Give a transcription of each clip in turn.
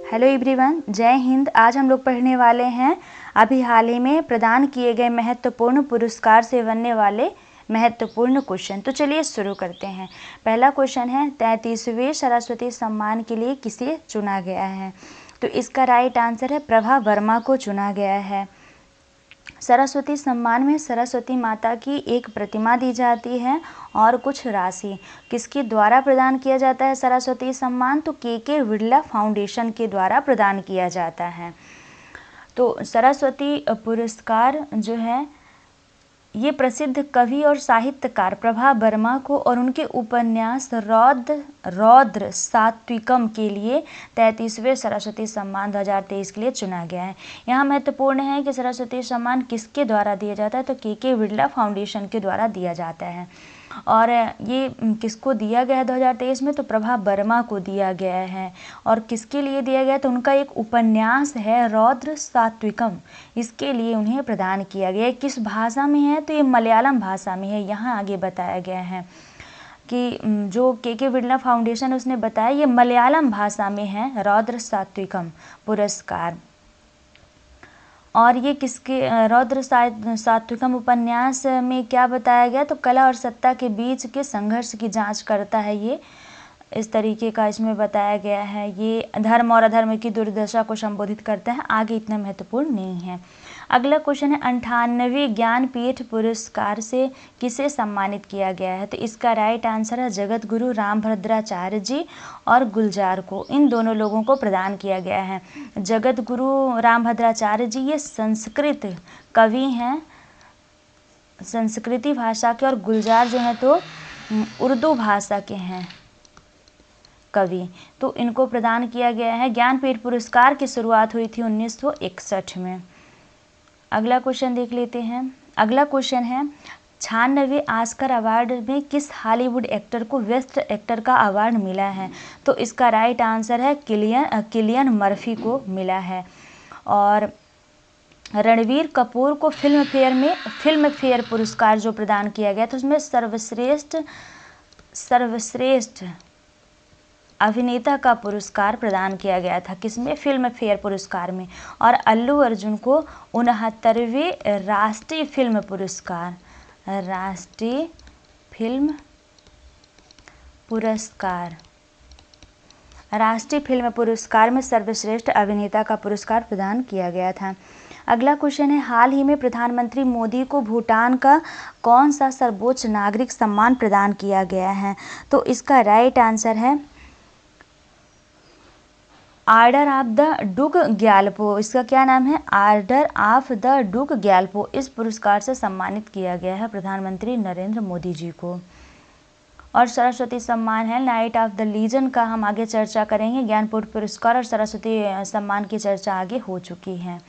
Hello everyone, जय हिंद। आज हम लोग पढ़ने वाले हैं अभी हाल ही में प्रदान किए गए महत्वपूर्ण पुरस्कार से बनने वाले महत्वपूर्ण क्वेश्चन। तो चलिए शुरू करते हैं। पहला क्वेश्चन है 33वें सरस्वती सम्मान के लिए किसे चुना गया है। तो इसका राइट आंसर है प्रभा वर्मा को चुना गया है। सरस्वती सम्मान में सरस्वती माता की एक प्रतिमा दी जाती है और कुछ राशि। किसके द्वारा प्रदान किया जाता है सरस्वती सम्मान? तो के बिरला फाउंडेशन के द्वारा प्रदान किया जाता है। तो सरस्वती पुरस्कार जो है ये प्रसिद्ध कवि और साहित्यकार प्रभा वर्मा को और उनके उपन्यास रौद्र सात्विकम के लिए 33वें सरस्वती सम्मान 2023 के लिए चुना गया है। यहाँ महत्वपूर्ण है कि सरस्वती सम्मान किसके द्वारा दिया जाता है? तो के बिरला फाउंडेशन के द्वारा दिया जाता है। और ये किसको दिया गया है 2023 में? तो प्रभा वर्मा को दिया गया है। और किसके लिए दिया गया? तो उनका एक उपन्यास है रौद्र सात्विकम, इसके लिए उन्हें प्रदान किया गया है। किस भाषा में है? तो ये मलयालम भाषा में है। यहाँ आगे बताया गया है कि जो के बिरला फाउंडेशन उसने बताया ये मलयालम भाषा में है रौद्र सात्विकम पुरस्कार। और ये किसके रौद्र सात्विकम उपन्यास में क्या बताया गया? तो कला और सत्ता के बीच के संघर्ष की जांच करता है। ये इस तरीके का इसमें बताया गया है। ये धर्म और अधर्म की दुर्दशा को संबोधित करता है। आगे इतना महत्वपूर्ण नहीं है। अगला क्वेश्चन है 98वें ज्ञानपीठ पुरस्कार से किसे सम्मानित किया गया है। तो इसका राइट आंसर है जगत गुरु रामभद्राचार्य जी और गुलजार को। इन दोनों लोगों को प्रदान किया गया है। जगत गुरु रामभद्राचार्य जी ये संस्कृत कवि हैं, संस्कृति भाषा के, और गुलजार जो है तो उर्दू भाषा के हैं कवि। तो इनको प्रदान किया गया है। ज्ञानपीठ पुरस्कार की शुरुआत हुई थी 1961 में। अगला क्वेश्चन देख लेते हैं। अगला क्वेश्चन है 96वें ऑस्कर अवार्ड में किस हॉलीवुड एक्टर को बेस्ट एक्टर का अवार्ड मिला है। तो इसका राइट आंसर है किलियन मर्फी को मिला है। और रणवीर कपूर को फिल्म फेयर पुरस्कार जो प्रदान किया गया था उसमें सर्वश्रेष्ठ अभिनेता का पुरस्कार प्रदान किया गया था। किसमें? फिल्म फेयर पुरस्कार में। और अल्लू अर्जुन को 69वें राष्ट्रीय फिल्म पुरस्कार में सर्वश्रेष्ठ अभिनेता का पुरस्कार प्रदान किया गया था। अगला क्वेश्चन है हाल ही में प्रधानमंत्री मोदी को भूटान का कौन सा सर्वोच्च नागरिक सम्मान प्रदान किया गया है। तो इसका राइट आंसर है आर्डर ऑफ द डुक ग्यालपो। इसका क्या नाम है? आर्डर ऑफ द डुक ग्यालपो। इस पुरस्कार से सम्मानित किया गया है प्रधानमंत्री नरेंद्र मोदी जी को। और सरस्वती सम्मान है नाइट ऑफ द लीजन का हम आगे चर्चा करेंगे। ज्ञानपीठ पुरस्कार और सरस्वती सम्मान की चर्चा आगे हो चुकी है।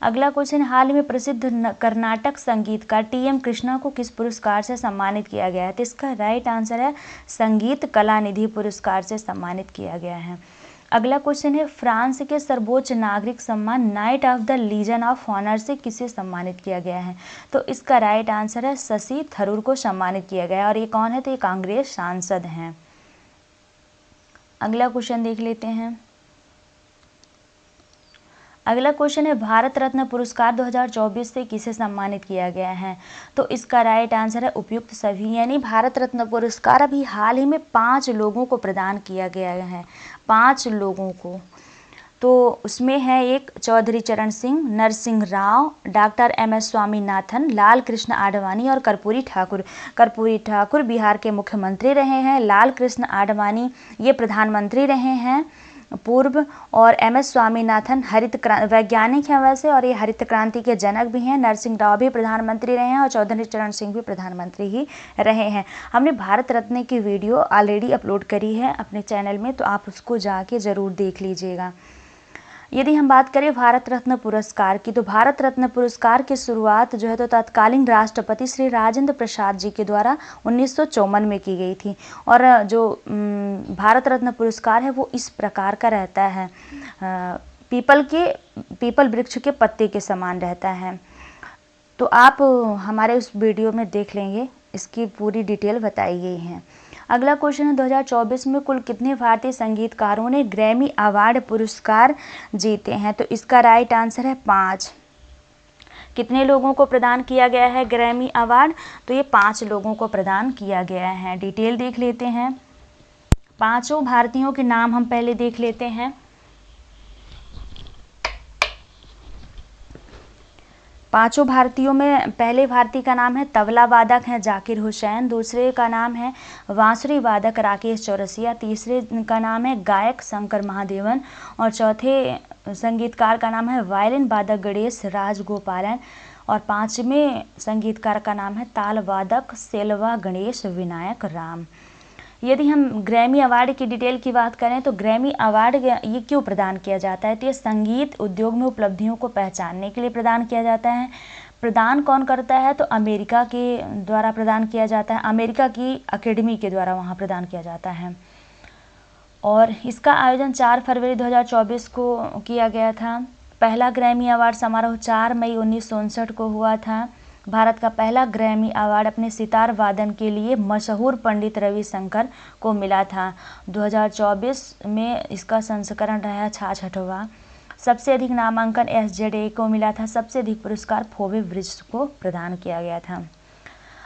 अगला क्वेश्चन हाल में प्रसिद्ध कर्नाटक संगीतकार टी.एम. कृष्णा को किस पुरस्कार से सम्मानित किया गया है। तो इसका राइट आंसर है संगीत कलानिधि पुरस्कार से सम्मानित किया गया है। अगला क्वेश्चन है फ्रांस के सर्वोच्च नागरिक सम्मान knight of the legion of honour से किसे सम्मानित किया गया है। तो इसका राइट आंसर है शशि थरूर को सम्मानित किया गया है। और ये कौन है? तो ये कांग्रेस सांसद हैं। अगला क्वेश्चन देख लेते हैं। अगला क्वेश्चन है भारत रत्न पुरस्कार 2024 से किसे सम्मानित किया गया है। तो इसका राइट आंसर है उपयुक्त सभी। यानी भारत रत्न पुरस्कार अभी हाल ही में 5 लोगों को प्रदान किया गया है। 5 लोगों को। तो उसमें है एक चौधरी चरण सिंह, नरसिंह राव, डॉक्टर एम.एस. स्वामीनाथन, लाल कृष्ण आडवाणी और कर्पूरी ठाकुर। कर्पूरी ठाकुर बिहार के मुख्यमंत्री रहे हैं। लाल कृष्ण आडवाणी ये प्रधानमंत्री रहे हैं पूर्व। और एम.एस. स्वामीनाथन वैज्ञानिक हैं वैसे, और ये हरित क्रांति के जनक भी हैं। नरसिंह राव भी प्रधानमंत्री रहे हैं और चौधरी चरण सिंह भी प्रधानमंत्री ही रहे हैं। हमने भारत रत्न की वीडियो ऑलरेडी अपलोड करी है अपने चैनल में, तो आप उसको जाके ज़रूर देख लीजिएगा। यदि हम बात करें भारत रत्न पुरस्कार की, तो भारत रत्न पुरस्कार की शुरुआत जो है तो तत्कालीन राष्ट्रपति श्री राजेंद्र प्रसाद जी के द्वारा 1954 में की गई थी। और जो भारत रत्न पुरस्कार है वो इस प्रकार का रहता है, पीपल वृक्ष के पत्ते के समान रहता है। तो आप हमारे उस वीडियो में देख लेंगे, इसकी पूरी डिटेल बताई गई है। अगला क्वेश्चन है 2024 में कुल कितने भारतीय संगीतकारों ने ग्रैमी अवार्ड पुरस्कार जीते हैं? तो इसका राइट आंसर है 5। कितने लोगों को प्रदान किया गया है ग्रैमी अवार्ड? तो ये 5 लोगों को प्रदान किया गया है। डिटेल देख लेते हैं। 5 भारतीयों के नाम हम पहले देख लेते हैं। 5 भारतीयों में पहले भारतीय का नाम है तबला वादक हैं जाकिर हुसैन, दूसरे का नाम है बांसुरी वादक राकेश चौरसिया, तीसरे का नाम है गायक शंकर महादेवन और चौथे संगीतकार का नाम है वायलिन वादक गणेश राजगोपालन और 5वें संगीतकार का नाम है ताल वादक सेल्वा गणेश विनायक राम। यदि हम ग्रैमी अवार्ड की डिटेल की बात करें तो ग्रैमी अवार्ड ये क्यों प्रदान किया जाता है? तो ये संगीत उद्योग में उपलब्धियों को पहचानने के लिए प्रदान किया जाता है। प्रदान कौन करता है? तो अमेरिका के द्वारा प्रदान किया जाता है, अमेरिका की अकेडमी के द्वारा वहाँ प्रदान किया जाता है। और इसका आयोजन 4 फरवरी 2024 को किया गया था। पहला ग्रैमी अवार्ड समारोह 4 मई 1959 को हुआ था। भारत का पहला ग्रैमी अवार्ड अपने सितार वादन के लिए मशहूर पंडित रविशंकर को मिला था। 2024 में इसका संस्करण रहा 66वां। सबसे अधिक नामांकन SZA को मिला था। सबसे अधिक पुरस्कार फोबे ब्रिज को प्रदान किया गया था।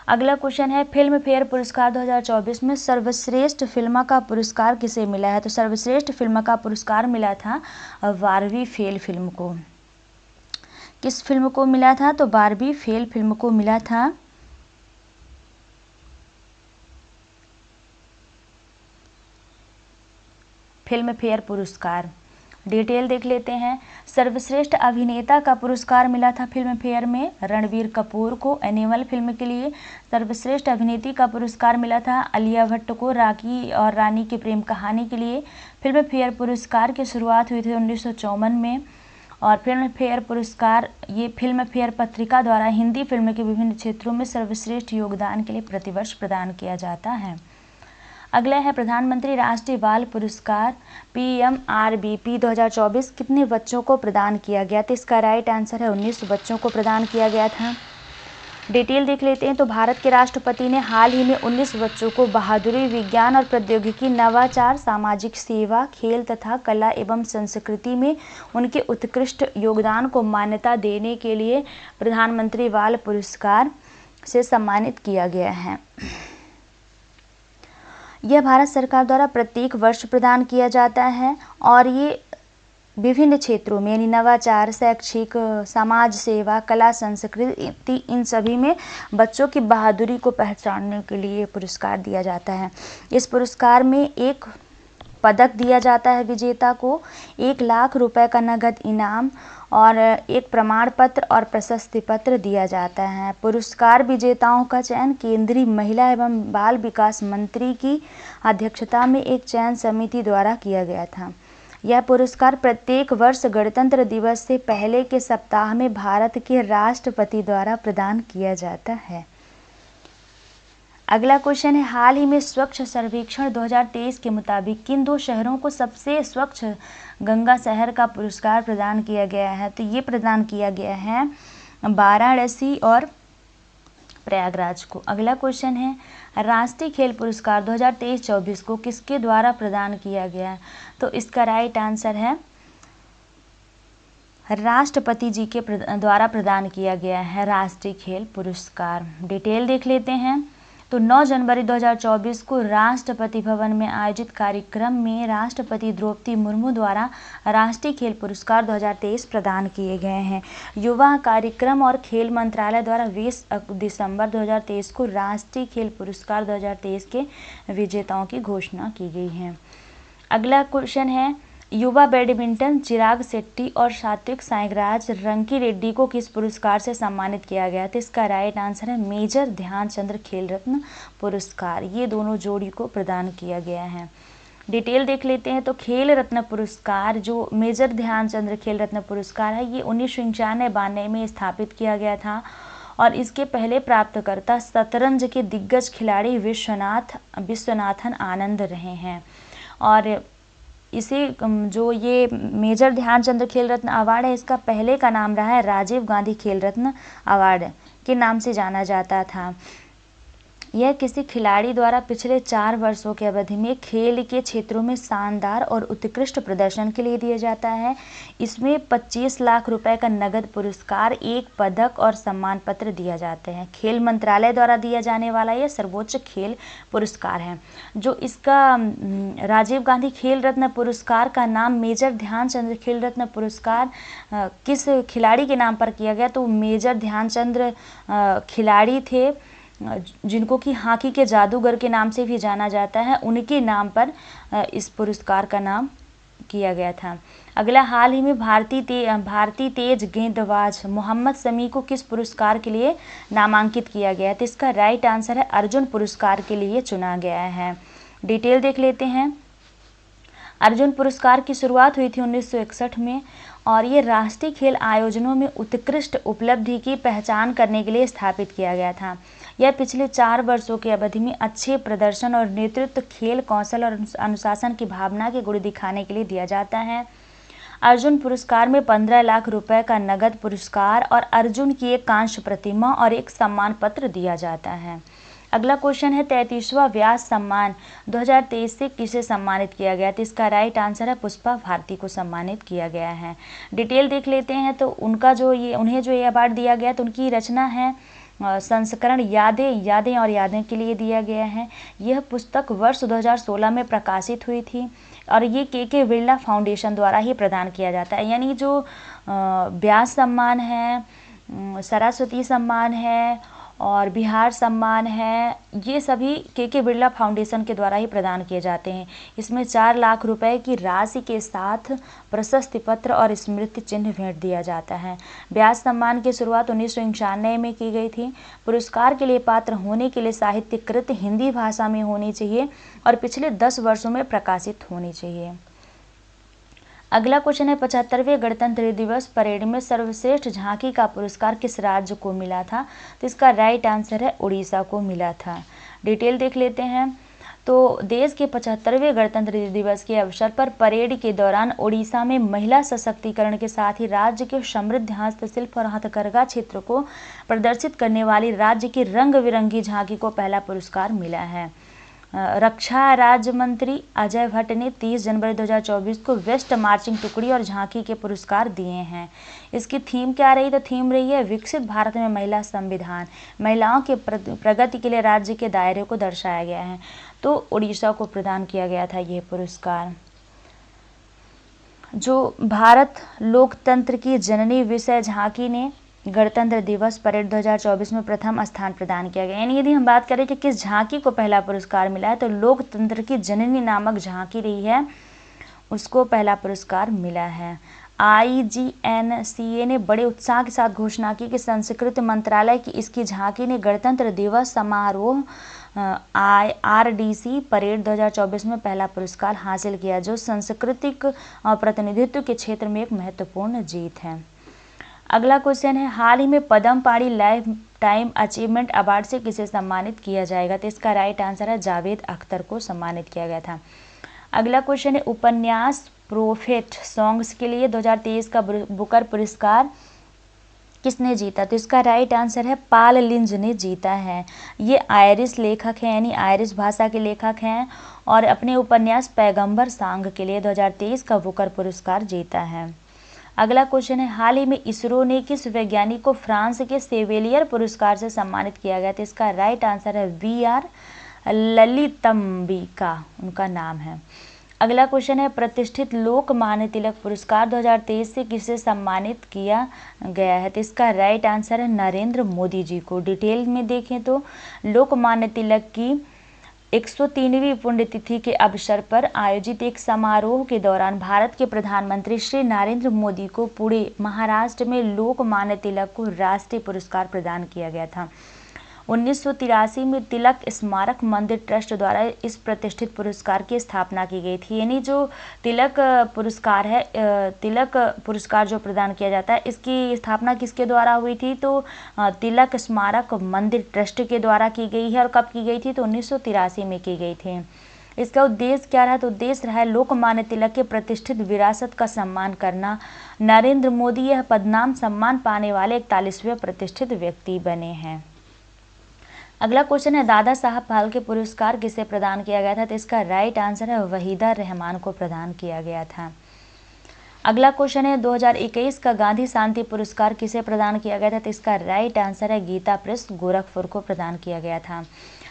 अगला क्वेश्चन है फिल्म फेयर पुरस्कार 2024 में सर्वश्रेष्ठ फिल्म का पुरस्कार किसे मिला है? तो सर्वश्रेष्ठ फिल्म का पुरस्कार मिला था बारबी फेल फिल्म को। किस फिल्म को मिला था? तो बारबी फेल फिल्म को मिला था फिल्म फेयर पुरस्कार। डिटेल देख लेते हैं। सर्वश्रेष्ठ अभिनेता का पुरस्कार मिला था फिल्म फेयर में रणबीर कपूर को एनिमल फिल्म के लिए। सर्वश्रेष्ठ अभिनेत्री का पुरस्कार मिला था आलिया भट्ट को राखी और रानी की प्रेम कहानी के लिए। फिल्म फेयर पुरस्कार की शुरुआत हुई थी 1954 में और फिल्म फेयर पुरस्कार ये फिल्म फेयर पत्रिका द्वारा हिंदी फिल्म के विभिन्न क्षेत्रों में सर्वश्रेष्ठ योगदान के लिए प्रतिवर्ष प्रदान किया जाता है। अगला है प्रधानमंत्री राष्ट्रीय बाल पुरस्कार PMRBP 2024 कितने बच्चों को प्रदान किया गया? तो इसका राइट आंसर है 19 बच्चों को प्रदान किया गया था। डिटेल देख लेते हैं। तो भारत के राष्ट्रपति ने हाल ही में 19 बच्चों को बहादुरी, विज्ञान और प्रौद्योगिकी, नवाचार, सामाजिक सेवा, खेल तथा कला एवं संस्कृति में उनके उत्कृष्ट योगदान को मान्यता देने के लिए प्रधानमंत्री बाल पुरस्कार से सम्मानित किया गया है। यह भारत सरकार द्वारा प्रत्येक वर्ष प्रदान किया जाता है और ये विभिन्न क्षेत्रों में यानी नवाचार, शैक्षिक, समाज सेवा, कला, संस्कृति इन सभी में बच्चों की बहादुरी को पहचानने के लिए पुरस्कार दिया जाता है। इस पुरस्कार में एक पदक दिया जाता है विजेता को, 1 लाख रुपए का नगद इनाम और एक प्रमाण पत्र और प्रशस्ति पत्र दिया जाता है। पुरस्कार विजेताओं का चयन केंद्रीय महिला एवं बाल विकास मंत्री की अध्यक्षता में एक चयन समिति द्वारा किया गया था। यह पुरस्कार प्रत्येक वर्ष गणतंत्र दिवस से पहले के सप्ताह में भारत के राष्ट्रपति द्वारा प्रदान किया जाता है। अगला क्वेश्चन है हाल ही में स्वच्छ सर्वेक्षण 2023 के मुताबिक किन 2 शहरों को सबसे स्वच्छ गंगा शहर का पुरस्कार प्रदान किया गया है? तो ये प्रदान किया गया है वाराणसी और प्रयागराज को। अगला क्वेश्चन है राष्ट्रीय खेल पुरस्कार 2023-24 को किसके द्वारा प्रदान किया गया? तो इसका राइट आंसर है राष्ट्रपति जी के द्वारा प्रदान किया गया है राष्ट्रीय खेल पुरस्कार। डिटेल देख लेते हैं। तो 9 जनवरी 2024 को राष्ट्रपति भवन में आयोजित कार्यक्रम में राष्ट्रपति द्रौपदी मुर्मू द्वारा राष्ट्रीय खेल पुरस्कार 2023 प्रदान किए गए हैं। युवा कार्यक्रम और खेल मंत्रालय द्वारा 20 दिसंबर 2023 को राष्ट्रीय खेल पुरस्कार 2023 के विजेताओं की घोषणा की गई है। अगला क्वेश्चन है युवा बैडमिंटन चिराग शेट्टी और सात्विक साईराज रंकी रेड्डी को किस पुरस्कार से सम्मानित किया गया? तो इसका राइट आंसर है मेजर ध्यानचंद खेल रत्न पुरस्कार। ये दोनों जोड़ी को प्रदान किया गया है। डिटेल देख लेते हैं। तो खेल रत्न पुरस्कार जो मेजर ध्यानचंद खेल रत्न पुरस्कार है ये 1991-92 में स्थापित किया गया था और इसके पहले प्राप्तकर्ता शतरंज के दिग्गज खिलाड़ी विश्वनाथन आनंद रहे हैं। और इसे जो ये मेजर ध्यानचंद खेल रत्न अवार्ड है इसका पहले का नाम रहा है राजीव गांधी खेल रत्न अवार्ड के नाम से जाना जाता था। यह किसी खिलाड़ी द्वारा पिछले 4 वर्षों की अवधि में खेल के क्षेत्रों में शानदार और उत्कृष्ट प्रदर्शन के लिए दिया जाता है। इसमें 25 लाख रुपए का नगद पुरस्कार, 1 पदक और सम्मान पत्र दिया जाते हैं। खेल मंत्रालय द्वारा दिया जाने वाला यह सर्वोच्च खेल पुरस्कार है। जो इसका राजीव गांधी खेल रत्न पुरस्कार का नाम मेजर ध्यानचंद खेल रत्न पुरस्कार किस खिलाड़ी के नाम पर किया गया, तो मेजर ध्यानचंद खिलाड़ी थे जिनको कि हॉकी के जादूगर के नाम से भी जाना जाता है, उनके नाम पर इस पुरस्कार का नाम किया गया था। अगला, हाल ही में भारतीय तेज गेंदबाज मोहम्मद शमी को किस पुरस्कार के लिए नामांकित किया गया, तो इसका राइट आंसर है अर्जुन पुरस्कार के लिए चुना गया है। डिटेल देख लेते हैं। अर्जुन पुरस्कार की शुरुआत हुई थी 1961 में और ये राष्ट्रीय खेल आयोजनों में उत्कृष्ट उपलब्धि की पहचान करने के लिए स्थापित किया गया था। यह पिछले 4 वर्षों की अवधि में अच्छे प्रदर्शन और नेतृत्व, खेल कौशल और अनुशासन की भावना के गुण दिखाने के लिए दिया जाता है। अर्जुन पुरस्कार में 15 लाख रुपए का नगद पुरस्कार और अर्जुन की एक कांस्य प्रतिमा और एक सम्मान पत्र दिया जाता है। अगला क्वेश्चन है 33वां व्यास सम्मान 2023 से किसे सम्मानित किया गया, तो इसका राइट आंसर है पुष्पा भारती को सम्मानित किया गया है। डिटेल देख लेते हैं। तो उन्हें जो ये अवार्ड दिया गया, तो उनकी रचना है संस्करण यादें और यादें के लिए दिया गया है। यह पुस्तक वर्ष 2016 में प्रकाशित हुई थी और ये के बिरला फाउंडेशन द्वारा ही प्रदान किया जाता है। यानी जो व्यास सम्मान है, सरस्वती सम्मान है और बिहार सम्मान है, ये सभी के बिरला फाउंडेशन के द्वारा ही प्रदान किए जाते हैं। इसमें 4 लाख रुपए की राशि के साथ प्रशस्ति पत्र और स्मृति चिन्ह भेंट दिया जाता है। व्यास सम्मान की शुरुआत 1991 में की गई थी। पुरस्कार के लिए पात्र होने के लिए साहित्य कृत हिंदी भाषा में होनी चाहिए और पिछले 10 वर्षों में प्रकाशित होनी चाहिए। अगला क्वेश्चन है 75वें गणतंत्र दिवस परेड में सर्वश्रेष्ठ झांकी का पुरस्कार किस राज्य को मिला था, तो इसका राइट आंसर है उड़ीसा को मिला था। डिटेल देख लेते हैं। तो देश के 75वें गणतंत्र दिवस के अवसर पर परेड के दौरान उड़ीसा में महिला सशक्तिकरण के साथ ही राज्य के समृद्ध हस्तशिल्प और हथकरघा क्षेत्र को प्रदर्शित करने वाली राज्य की रंग बिरंगी झांकी को पहला पुरस्कार मिला है। रक्षा राज्य मंत्री अजय भट्ट ने 30 जनवरी 2024 को वेस्ट मार्चिंग टुकड़ी और झांकी के पुरस्कार दिए हैं। इसकी थीम क्या रही, तो थीम रही है विकसित भारत में महिला संविधान, महिलाओं के प्रगति के लिए राज्य के दायरे को दर्शाया गया है। तो उड़ीसा को प्रदान किया गया था यह पुरस्कार। जो भारत लोकतंत्र की जननी विषय झांकी ने गणतंत्र दिवस परेड 2024 में प्रथम स्थान प्रदान किया गया। यानी यदि हम बात करें कि किस झांकी को पहला पुरस्कार मिला है, तो लोकतंत्र की जननी नामक झांकी रही है, उसको पहला पुरस्कार मिला है। IGNCA ने बड़े उत्साह के साथ घोषणा की कि संस्कृति मंत्रालय की इसकी झांकी ने गणतंत्र दिवस समारोह RDC परेड 2024 में पहला पुरस्कार हासिल किया, जो सांस्कृतिक प्रतिनिधित्व के क्षेत्र में एक महत्वपूर्ण जीत है। अगला क्वेश्चन है हाल ही में पद्म पाणि लाइफ टाइम अचीवमेंट अवार्ड से किसे सम्मानित किया जाएगा, तो इसका राइट आंसर है जावेद अख्तर को सम्मानित किया गया था। अगला क्वेश्चन है उपन्यास प्रोफेट सॉन्ग्स के लिए 2023 का बुकर पुरस्कार किसने जीता, तो इसका राइट आंसर है पाल लिंज ने जीता है। ये आयरिश लेखक हैं, यानी आयरिश भाषा के लेखक हैं और अपने उपन्यास पैगंबर सांग के लिए 2023 का बुकर पुरस्कार जीता है। अगला क्वेश्चन है हाल ही में इसरो ने किस वैज्ञानिक को फ्रांस के सेवेलियर पुरस्कार से सम्मानित किया गया, तो इसका राइट आंसर है VR ललितम्बिका उनका नाम है। अगला क्वेश्चन है प्रतिष्ठित लोकमान्य तिलक पुरस्कार 2023 से किसे सम्मानित किया गया है, तो इसका राइट आंसर है नरेंद्र मोदी जी को। डिटेल में देखें तो लोकमान्य तिलक की 103वीं पुण्यतिथि के अवसर पर आयोजित एक समारोह के दौरान भारत के प्रधानमंत्री श्री नरेंद्र मोदी को पुणे महाराष्ट्र में लोकमान्य तिलक को राष्ट्रीय पुरस्कार प्रदान किया गया था। 1983 में तिलक स्मारक मंदिर ट्रस्ट द्वारा इस प्रतिष्ठित पुरस्कार की स्थापना की गई थी। यानी जो तिलक पुरस्कार है, तिलक पुरस्कार जो प्रदान किया जाता है, इसकी स्थापना किसके द्वारा हुई थी, तो तिलक स्मारक मंदिर ट्रस्ट के द्वारा की गई है। और कब की गई थी, तो 1983 में की गई थी। इसका उद्देश्य क्या रहा, तो उद्देश्य रहा है लोकमान्य तिलक के प्रतिष्ठित विरासत का सम्मान करना। नरेंद्र मोदी यह पदनाम सम्मान पाने वाले 41वें प्रतिष्ठित व्यक्ति बने हैं। अगला क्वेश्चन है दादा साहब फाल्के पुरस्कार किसे प्रदान किया गया था? तो इसका राइट आंसर है वहीदा रहमान को प्रदान किया गया था। अगला क्वेश्चन है 2021 का गांधी शांति पुरस्कार किसे प्रदान किया गया था? तो इसका राइट आंसर है गीता प्रेस गोरखपुर को प्रदान किया गया था।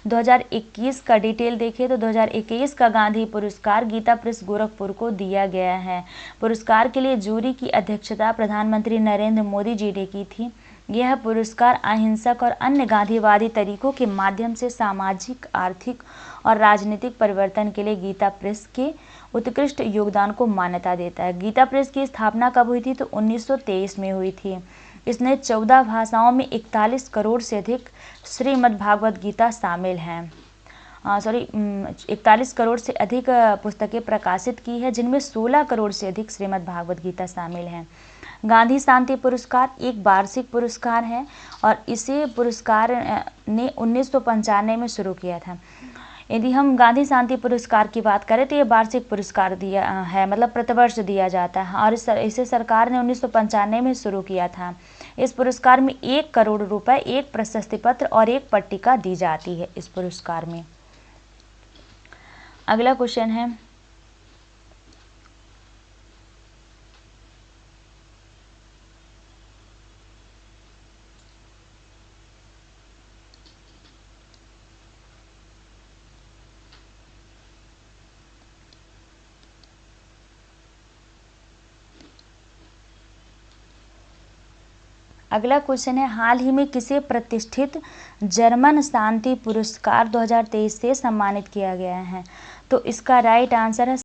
2021 का डिटेल देखिए तो 2021 का गांधी पुरस्कार गीता प्रेस गोरखपुर को दिया गया है। पुरस्कार के लिए जूरी की अध्यक्षता प्रधानमंत्री नरेंद्र मोदी जी ने की थी। यह पुरस्कार अहिंसक और अन्य गांधीवादी तरीकों के माध्यम से सामाजिक, आर्थिक और राजनीतिक परिवर्तन के लिए गीता प्रेस के उत्कृष्ट योगदान को मान्यता देता है। गीता प्रेस की स्थापना कब हुई थी? तो 1923 में हुई थी। इसमें 14 भाषाओं में 41 करोड़ से अधिक श्रीमद् भागवत गीता शामिल हैं। 41 करोड़ से अधिक पुस्तकें प्रकाशित की है, जिनमें 16 करोड़ से अधिक श्रीमद् भागवत गीता शामिल हैं। गांधी शांति पुरस्कार एक वार्षिक पुरस्कार है और इसे पुरस्कार ने 1995 में शुरू किया था। यदि हम गांधी शांति पुरस्कार की बात करें तो ये वार्षिक पुरस्कार दिया है, मतलब प्रतिवर्ष दिया जाता है और इसे सरकार ने 1995 में शुरू किया था। इस पुरस्कार में 1 करोड़ रुपए, एक प्रशस्ति पत्र और एक पट्टिका दी जाती है इस पुरस्कार में। अगला क्वेश्चन है हाल ही में किसे प्रतिष्ठित जर्मन शांति पुरस्कार 2023 से सम्मानित किया गया है? तो इसका राइट आंसर है